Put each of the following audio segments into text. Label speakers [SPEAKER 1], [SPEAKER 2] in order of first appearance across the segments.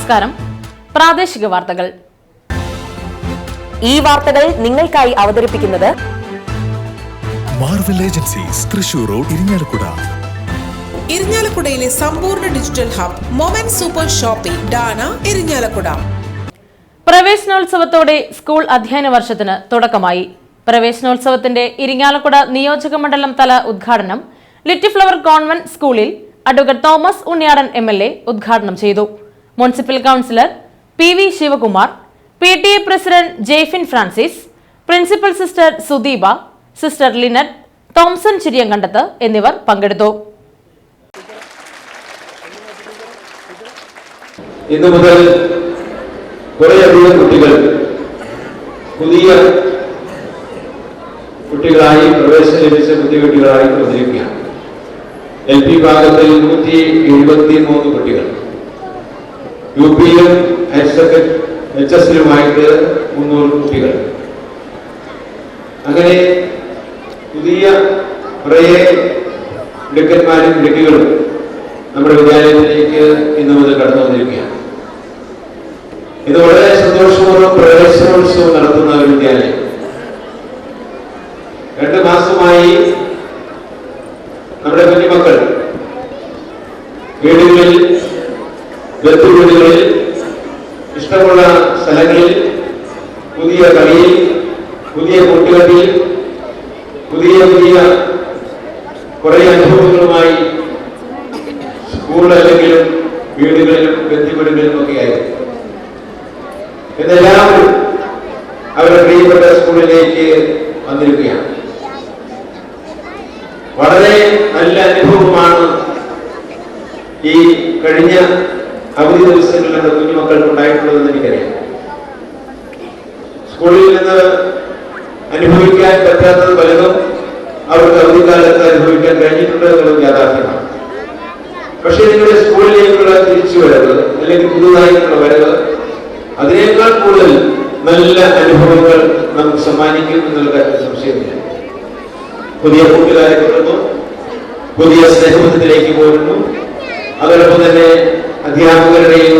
[SPEAKER 1] നമസ്കാരം. പ്രാദേശിക വാർത്തകൾ.
[SPEAKER 2] ഈ വാർത്തകൾ നിങ്ങൾക്കായി അവതരിപ്പിക്കുന്നത്
[SPEAKER 3] Marvel Agencies, Thrissur Road, Irinjalakuda.
[SPEAKER 4] ഇരിങ്ങാലക്കുടയിലെ സമ്പൂർണ്ണ digital hub Moment Super Shopping ഡാന, ഇരിങ്ങാലക്കുട.
[SPEAKER 1] പ്രവേശനോത്സവത്തോടെ സ്കൂൾ അധ്യയന വർഷത്തിന് തുടക്കമായി. പ്രവേശനോത്സവത്തിന്റെ ഇരിങ്ങാലക്കുട നിയോജക മണ്ഡലം തല ഉദ്ഘാടനം ലിറ്റിൽ ഫ്ലവർ കോൺവെന്റ് സ്കൂളിൽ അഡ്വക്കേറ്റ് തോമസ് ഉണ്ണിയാടൻ MLA ഉദ്ഘാടനം ചെയ്തു. Municipal councillor PV Sivakumar, PTA president Jaiphin Francis, principal sister Sudeepa, sister Lynette, Thomson Chiriyankandath എന്നിവർ പങ്കെടുത്തു.
[SPEAKER 5] ഇന്നു മുതൽ കുറേയധികം കുട്ടികൾ പുതിയ കുട്ടികളായി പ്രവേശനം ലഭിച്ച പുതിയ കുട്ടികളായി പ്രചരിക്കുകയാണ്. LP ഭാഗത്തിൽ 173 കുട്ടികൾ, UPയിലും HS-ലുമായിട്ട് 300 കുട്ടികൾ. അങ്ങനെ പുതിയ കുറേ മിടുക്കന്മാരും മിടുക്കികളും നമ്മുടെ വിദ്യാലയത്തിലേക്ക് ഇന്നു മുതൽ കടന്നു വന്നിരിക്കുകയാണ്. ഇത് വളരെ സന്തോഷപൂർവ്വം പ്രവേശനോത്സവം നടത്തുന്ന ഒരു വിദ്യാലയം. 2 മാസമായി നമ്മുടെ കുഞ്ഞുമക്കൾ വീടുകളിൽ, ബന്ധുവീടുകളിൽ, ഇഷ്ടമുള്ള സ്ഥലങ്ങളിൽ പുതിയ കളിയിൽ, പുതിയ കൂട്ടുകെട്ടിൽ, പുതിയ പുതിയ കുറെ അനുഭവങ്ങളുമായി സ്കൂൾ അല്ലെങ്കിലും വീടുകളിലും ബന്ധുവീടുകളിലും ഒക്കെ ആയിരുന്നു. എന്നെല്ലാവരും അവരുടെ പ്രിയപ്പെട്ട സ്കൂളിലേക്ക് വന്നിരിക്കുകയാണ്. വളരെ നല്ല അനുഭവമാണ് ഈ കഴിഞ്ഞ അവധി ദിവസങ്ങളിൽ നമ്മുടെ കുഞ്ഞുമക്കൾക്ക് ഉണ്ടായിട്ടുള്ളതെന്ന് എനിക്കറിയാം. സ്കൂളിൽ നിന്ന് അനുഭവിക്കാൻ പറ്റാത്തത് പലതും അവർക്ക് അവധിക്കാലത്ത് അനുഭവിക്കാൻ കഴിഞ്ഞിട്ടുണ്ട് എന്നുള്ളത് യാഥാർത്ഥ്യമാണ്. പക്ഷേ നിങ്ങളുടെ സ്കൂളിലേക്കുള്ള തിരിച്ചുവരവ് അല്ലെങ്കിൽ പുതുതായിട്ടുള്ള വരവ് അതിനേക്കാൾ കൂടുതൽ നല്ല അനുഭവങ്ങൾ നമുക്ക് സമ്മാനിക്കും എന്നുള്ള കാര്യത്തിൽ സംശയമില്ല. പുതിയ കൂട്ടുകാരെ കിട്ടുന്നു, പുതിയ സ്നേഹബന്ധത്തിലേക്ക് പോരുന്നു. അതോടൊപ്പം തന്നെ അധ്യാപകരുടെയും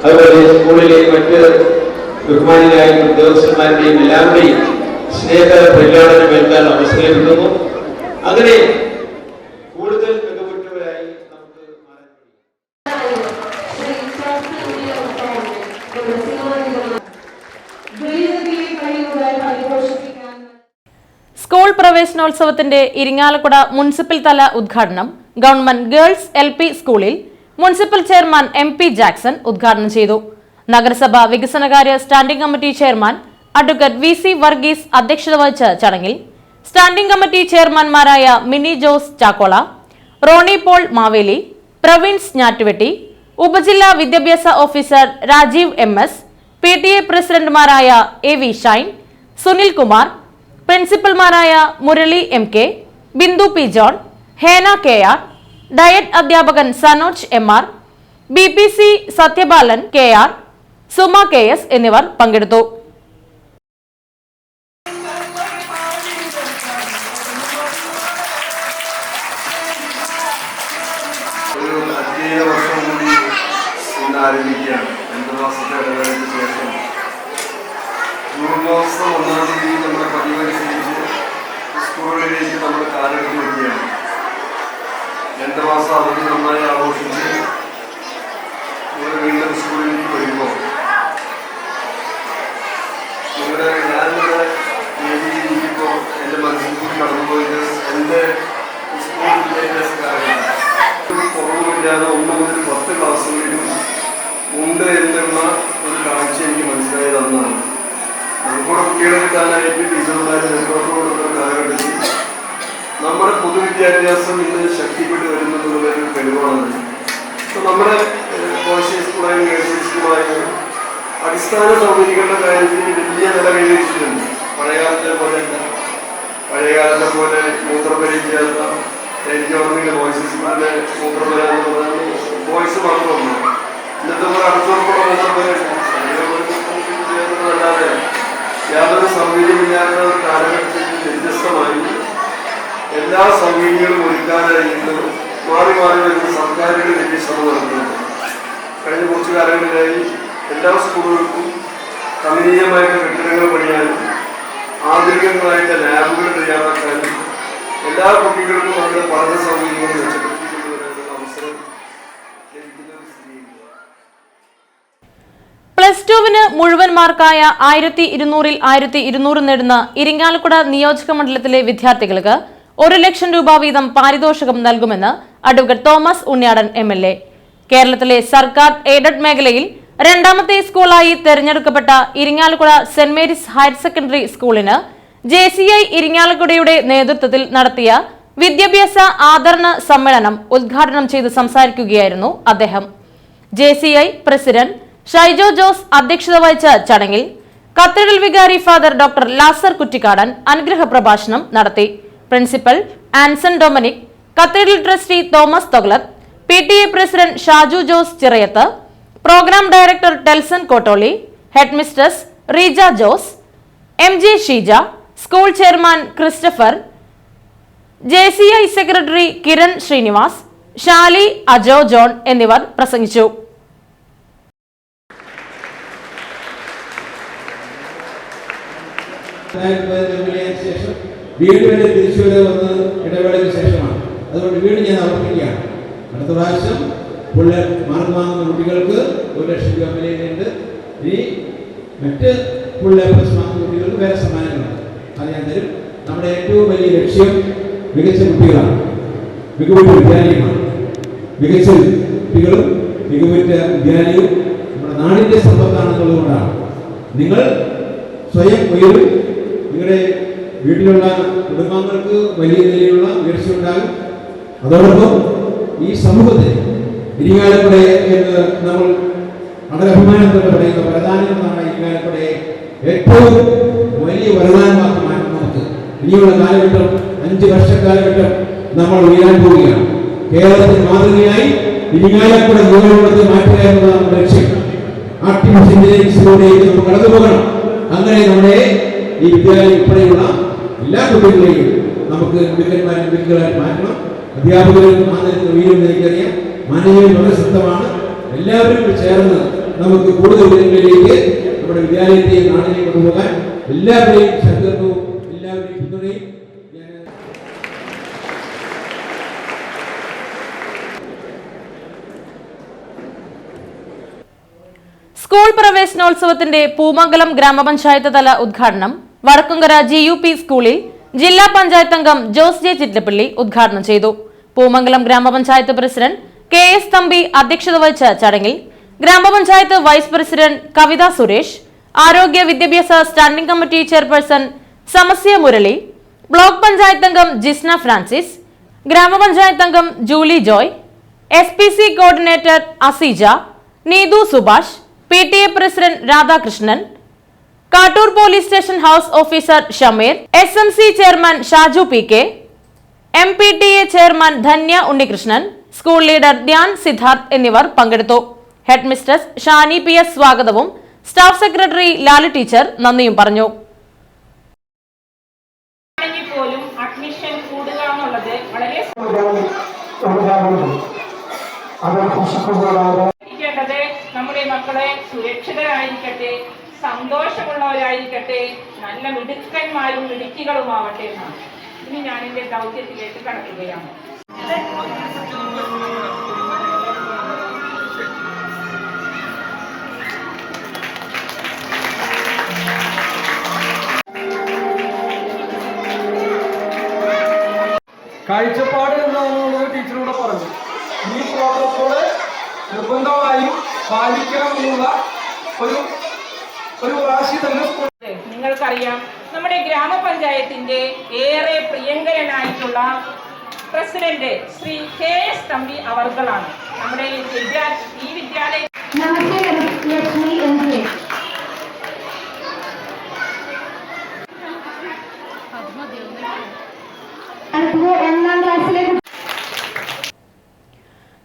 [SPEAKER 5] അതുപോലെ സ്കൂളിലെയും മറ്റ് ബഹുമാനിയായ ഉദ്യോഗസ്ഥന്മാരുടെയും എല്ലാവരുടെയും സ്നേഹ പ്രഖ്യാപനം ഏൽക്കാൻ അവസരം കിട്ടുന്നു. അങ്ങനെ കൂടുതൽ മികവുറ്റവരായി നമുക്ക് മാറാൻ
[SPEAKER 1] സ്കൂൾ പ്രവേശനോത്സവത്തിന്റെ ഇരിങ്ങാലക്കുട മുനിസിപ്പൽ തല ഉദ്ഘാടനം ഗവൺമെന്റ് ഗേൾസ് LP സ്കൂളിൽ മുനിസിപ്പൽ ചെയർമാൻ MP ജാക്സൺ ഉദ്ഘാടനം ചെയ്തു. നഗരസഭ വികസനകാര്യ standing committee chairman advocate VC Varghese അധ്യക്ഷത വഹിച്ച ചടങ്ങിൽ സ്റ്റാൻഡിംഗ് കമ്മിറ്റി ചെയർമാൻമാരായ Mini Jose Chakkola, Rony Paul Maveli, പ്രവീൺസ് ഞാറ്റുവെട്ടി, ഉപജില്ലാ വിദ്യാഭ്യാസ ഓഫീസർ രാജീവ് MS, PTA പ്രസിഡന്റുമാരായ AV ഷൈൻ, സുനിൽ കുമാർ, പ്രിൻസിപ്പൽമാരായ Murali MK, Bindu P John, Hena KR, DIET അധ്യാപകൻ Sanoj MR, BPC Sathyapalan KR, Suma KS എന്നിവർ പങ്കെടുത്തു.
[SPEAKER 6] ഒരു അധ്യയന വർഷം കൂടി ഇന്ന് ആരംഭിക്കുകയാണ്. 2 മാസത്തെ ഇടവേളയ്ക്ക് ശേഷം ജൂൺ മാസം 1-ാം തീയതി നമ്മുടെ പതിവനുസരിച്ച് സ്കൂളുകളിലേക്ക് നമ്മൾ കാലെടുത്ത് വയ്ക്കുകയാണ്. 2 മാസം അവധി നന്നായി ആഘോഷിച്ച് നിങ്ങൾ വീണ്ടും സ്കൂളിലേക്ക് വരുമ്പോൾ ഞാനിവിടെ വേദിയിലിരിക്കുമ്പോൾ എൻ്റെ മനസ്സിൽ കൂടി കടന്നുപോയത് എൻ്റെ സ്കൂൾ വിദ്യാഭ്യാസ കാലഘട്ടം കുറവുമില്ലാതെ 1 മുതൽ 10 ക്ലാസ്സുകളിലും ഉണ്ട് എന്നുള്ള ഒരു കാഴ്ച എനിക്ക് മനസ്സിലായത് അന്നാണ്. നമുക്കൂടെ കുട്ടികളെ കിട്ടാനായിട്ട് ടീച്ചർമാർ നെറ്റ്വർക്ക് കൊടുക്കുന്ന കാലഘട്ടത്തിൽ നമ്മുടെ പൊതുവിദ്യാഭ്യാസം ഇന്ന് ശക്തിപ്പെട്ട് വരുന്നതെന്നുള്ളൊരു തെളിവാണ്. അപ്പോൾ നമ്മുടെ ബോയ്സ് സ്കൂളായും ഗേൾസ് സ്കൂളായും അടിസ്ഥാന സൗകര്യങ്ങളുടെ കാര്യത്തിൽ വലിയ നില കൈവരിച്ചിട്ടുണ്ട്. പഴയകാലത്തെ പോലെ മൂത്രപരിക്കാത്ത എനിക്ക് ഓർമ്മയില്ല ബോയ്സ് സ്കൂളിലെ മൂത്രപര എന്ന് പറഞ്ഞാൽ ബോയ്സ് മാത്രമല്ല. ഇന്നത്തെ പോലെ അടുത്തുറപ്പുള്ള മൂത്രപരല്ലാതെ യാതൊരു സൗകര്യമില്ലാത്ത ഒരു കാലഘട്ടത്തിൽ വ്യത്യസ്തമായി എല്ലാ സൗകര്യങ്ങളും ഒരുക്കാനായിട്ട് മാറി മാറി വരുന്ന സർക്കാരുകൾ വലിയ ശ്രമം നടത്തുന്നുണ്ട്. കഴിഞ്ഞ കുറച്ച് കാലങ്ങളിലായി എല്ലാ സ്കൂളുകൾക്കും കമനീയമായിട്ട് കെട്ടിടങ്ങൾ പണിയാനും ആധുനികങ്ങളായിട്ട് ലാബുകൾ തയ്യാറാക്കാനും എല്ലാ കുട്ടികൾക്കും അവരുടെ പഠന സൗകര്യങ്ങൾ മെച്ചപ്പെടുത്തിക്കൊണ്ടുവരാനുള്ള അവസരം ലഭിക്കുന്ന ഒരു സ്ഥിതിയില്ല.
[SPEAKER 1] +2 മുഴുവൻ മാർക്കായ 1200-ൽ 1200 നേടുന്ന ഇരിങ്ങാലക്കുട നിയോജക മണ്ഡലത്തിലെ വിദ്യാർത്ഥികൾക്ക് 1 ലക്ഷം രൂപ വീതം പാരിതോഷികം നൽകുമെന്ന് അഡ്വക്കേറ്റ് തോമസ് ഉണ്ണിയാടൻ MLA. കേരളത്തിലെ സർക്കാർ എയ്ഡഡ് മേഖലയിൽ രണ്ടാമത്തെ സ്കൂളായി തെരഞ്ഞെടുക്കപ്പെട്ട Irinjalakuda saint Mary's higher secondary സ്കൂളിന് JCI ഇരിങ്ങാലക്കുടയുടെ നേതൃത്വത്തിൽ നടത്തിയ വിദ്യാഭ്യാസ ആദരണ സമ്മേളനം ഉദ്ഘാടനം ചെയ്ത് സംസാരിക്കുകയായിരുന്നു അദ്ദേഹം. JCI പ്രസിഡന്റ് ഷൈജോ ജോസ് അധ്യക്ഷത വഹിച്ച ചടങ്ങിൽ കത്തീഡ്രൽ വികാരി ഫാദർ ഡോക്ടർ ലാസർ കുറ്റിക്കാടൻ അനുഗ്രഹ പ്രഭാഷണം നടത്തി. Principal Anson Dominic, cathedral trustee Thomas Thoglath, PTA president Shaju Jose Chirayath, programme director Telson Kottoli, headmistress Reeja Jose, MJ Sheeja, school chairman Christopher, JCI secretary Kiran Srinivas, Shali Ajo John എന്നിവർ പ്രസംഗിച്ചു.
[SPEAKER 7] ശേഷം വീണ്ടും എന്റെ തിരിച്ചുവരവ് വന്ന് ഇടവേളയ്ക്ക് ശേഷമാണ്. അതുകൊണ്ട് വീണ്ടും ഞാൻ അവർപ്പിക്കുകയാണ്. അടുത്ത പ്രാവശ്യം ഫുൾ മാർക്ക് വാങ്ങുന്ന കുട്ടികൾക്ക് 1 ലക്ഷം രൂപ വിലയുണ്ട്. ഇനി മറ്റ് ഫുൾ A+ വാങ്ങുന്ന കുട്ടികൾക്ക് വേറെ സമ്മാനങ്ങളുണ്ട്. അത് ഞാൻ തരും. നമ്മുടെ ഏറ്റവും വലിയ ലക്ഷ്യം മികച്ച കുട്ടികളാണ്, മികവുറ്റ വിദ്യാലയമാണ്. മികച്ച കുട്ടികളും മികവുറ്റ വിദ്യാലയവും നമ്മുടെ നാടിന്റെ സമ്പത്താണെന്നുള്ളതുകൊണ്ടാണ്. നിങ്ങൾ സ്വയം ഉയരും. നിങ്ങളുടെ വീട്ടിലുള്ള കുടുംബാംഗങ്ങൾക്ക് വലിയ നിലയിലുള്ള ഉയർച്ച ഉണ്ടാകും. അതോടൊപ്പം ഈ സമൂഹത്തിൽ ഇരിങ്ങാലക്കുടയെ എന്ന് നമ്മൾ വളരെ അഭിമാനത്തോടെ പറയുന്ന വരദാനങ്ങളാണ്. ഇരിങ്ങാലക്കുടയെ ഏറ്റവും വലിയ വരദാനമാക്കി മാറ്റം നമുക്ക് ഇനിയുള്ള കാലഘട്ടം 5 വർഷക്കാലഘട്ടം നമ്മൾ ഉയരാൻ പോവുകയാണ്. കേരളത്തിൽ മാതൃകയായി ഇരിങ്ങാലക്കുട നിയമത്തെ മാറ്റുക എന്നതാണ് നമ്മുടെ ലക്ഷ്യം. ആർട്ടിഫിഷ്യൽ ഇന്റലിജൻസിലൂടെ നമുക്ക് കടന്നു പോകണം. അങ്ങനെ നമ്മുടെ ഈ വിദ്യാലയം ഉൾപ്പെടെയുള്ള എല്ലാ കുട്ടികളെയും നമുക്ക് മിടുക്കന്മാരായി മാറ്റണം. അധ്യാപകരും മാനേജ് ഉയരുമെന്ന് എനിക്കറിയാം. മാനേജ്മെന്റ് വളരെ ശക്തമാണ്. എല്ലാവരും ചേർന്ന് നമുക്ക് കൂടുതൽ ഉയരങ്ങളിലേക്ക് നമ്മുടെ വിദ്യാലയത്തെയും നാടിനെയും കൊണ്ടുപോകാൻ എല്ലാവരെയും സഹകരണവും എല്ലാവരെയും പിന്തുണയും
[SPEAKER 1] സ്കൂൾ പ്രവേശനോത്സവത്തിന്റെ പൂമംഗലം ഗ്രാമപഞ്ചായത്ത് തല ഉദ്ഘാടനം വടക്കുംകര GUP സ്കൂളിൽ ജില്ലാ പഞ്ചായത്ത് അംഗം ജോസ് ജെ ചിറ്റപ്പള്ളി ഉദ്ഘാടനം ചെയ്തു. പൂമംഗലം ഗ്രാമപഞ്ചായത്ത് പ്രസിഡന്റ് KS തമ്പി അധ്യക്ഷത വഹിച്ച ചടങ്ങിൽ ഗ്രാമപഞ്ചായത്ത് വൈസ് പ്രസിഡന്റ് കവിത സുരേഷ്, ആരോഗ്യ വിദ്യാഭ്യാസ standing committee chairperson Samasya Murali, block panchayat അംഗം ജിസ്ന ഫ്രാൻസിസ്, ഗ്രാമപഞ്ചായത്ത് അംഗം Julie Joy, SPC coordinator Aseeja, Neethu Subhash, PTA president Radhakrishnan, Kattoor police station house officer Shameer, SMC chairman Shaju PK, MPTA chairman Dhanya Unnikrishnan, school leader Dhyan Siddharth എന്നിവർ പങ്കെടുത്തു. ഹെഡ് മിസ്ട്രസ് ഷാനി PS സ്വാഗതവും സ്റ്റാഫ് സെക്രട്ടറി ലാലി ടീച്ചർ നന്ദിയും പറഞ്ഞു.
[SPEAKER 8] പോലും അഡ്മിഷൻ കൂടുക എന്നുള്ളത് വളരെ നമ്മുടെ മക്കളെ സുരക്ഷിതരായിരിക്കട്ടെ, സന്തോഷമുള്ളവരായിരിക്കട്ടെ, നല്ല മിടുക്കന്മാരും മിടുക്കികളുമാവട്ടെ എന്നാണ്. ഇനി ഞാൻ എൻ്റെ ദൗത്യത്തിലേക്ക് കടക്കുകയാണ്.
[SPEAKER 9] കാഴ്ചപ്പാട് എന്താണെന്നുള്ളത് ടീച്ചറോട് പറഞ്ഞു. ഈ പ്രോട്ടോകോൾ നിർബന്ധമായും പാലിക്കണമെന്നുള്ള ഒരു വാശി തന്നെ.
[SPEAKER 8] നിങ്ങൾക്കറിയാം, നമ്മുടെ ഗ്രാമപഞ്ചായത്തിന്റെ ഏറെ പ്രിയങ്കരനായിട്ടുള്ള പ്രസിഡന്റ് ശ്രീ KS തമ്പി അവർകളാണ് നമ്മുടെ ഈ വിദ്യാലയം.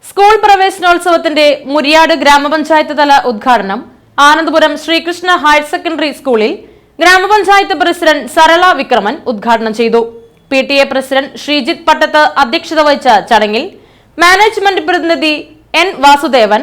[SPEAKER 1] സ്കൂൾ പ്രവേശനോത്സവത്തിന്റെ മുരിയാട് ഗ്രാമപഞ്ചായത്ത് തല ഉദ്ഘാടനം ആനന്ദപുരം ശ്രീകൃഷ്ണ ഹയർ സെക്കൻഡറി സ്കൂളിൽ ഗ്രാമപഞ്ചായത്ത് പ്രസിഡന്റ് സരള വിക്രമൻ ഉദ്ഘാടനം ചെയ്തു. PTA പ്രസിഡന്റ് ശ്രീജിത്ത് പട്ടത്ത് അധ്യക്ഷത വഹിച്ച ചടങ്ങിൽ മാനേജ്മെന്റ് പ്രതിനിധി N വാസുദേവൻ,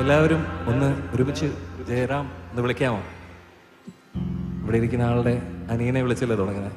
[SPEAKER 3] എല്ലാവരും ഒന്ന് ഒരുമിച്ച് ജയറാം എന്ന് വിളിക്കാമോ? ഇവിടെ ഇരിക്കുന്ന ആളുടെ അനിയനെ വിളിച്ചല്ലേ തുടങ്ങുന്നത്?